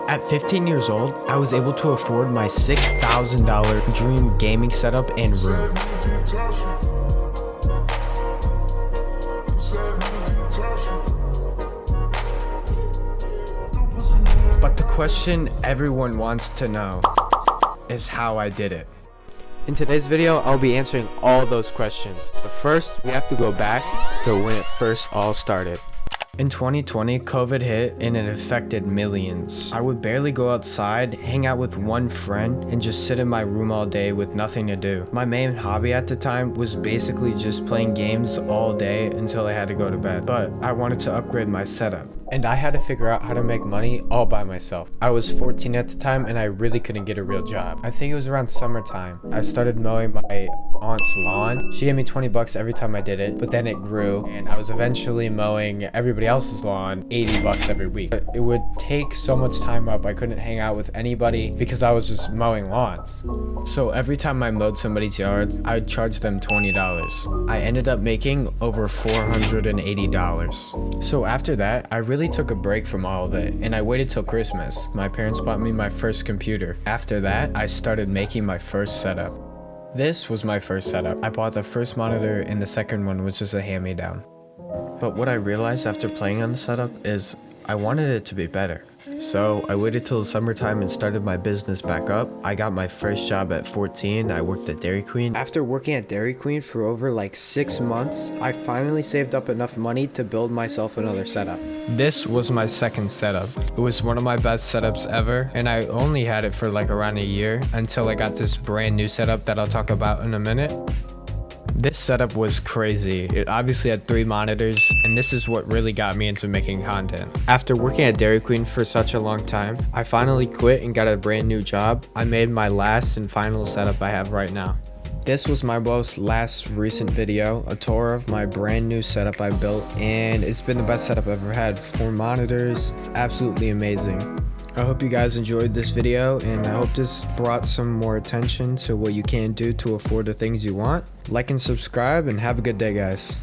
At 15 years old, I was able to afford my $6,000 dream gaming setup and room. But the question everyone wants to know is how I did it. In today's video, I'll be answering all those questions. But first, we have to go back to when it first all started. In 2020, COVID hit and it affected millions. I would barely go outside, hang out with one friend, and just sit in my room all day with nothing to do. My main hobby at the time was basically just playing games all day until I had to go to bed. But I wanted to upgrade my setup, and I had to figure out how to make money all by myself. I was 14 at the time and I really couldn't get a real job. I think it was around summertime. I started mowing my aunt's lawn. She gave me 20 bucks every time I did it, but then it grew and I was eventually mowing everybody else's lawn 80 bucks every week. But it would take so much time up, I couldn't hang out with anybody because I was just mowing lawns. So every time I mowed somebody's yard, I'd charge them $20. I ended up making over $480. So after that, I really took a break from all of it and I waited till Christmas. My parents bought me my first computer. After that, I started making my first setup. This was my first setup. I bought the first monitor and the second one was just a hand-me-down. But what I realized after playing on the setup is I wanted it to be better. So I waited till the summertime and started my business back up. I got my first job at 14. I worked at Dairy Queen. After working at Dairy Queen for over like 6 months, I finally saved up enough money to build myself another setup. This was my second setup. It was one of my best setups ever, and I only had it for like around a year until I got this brand new setup that I'll talk about in a minute. This setup was crazy. It obviously had 3 monitors, and this is what really got me into making content. After working at Dairy Queen for such a long time, I finally quit and got a brand new job. I made my last and final setup I have right now. This was my most last recent video, a tour of my brand new setup I built, and it's been the best setup I've ever had. 4 monitors, it's absolutely amazing. I hope you guys enjoyed this video, and I hope this brought some more attention to what you can do to afford the things you want. Like and subscribe, and have a good day, guys.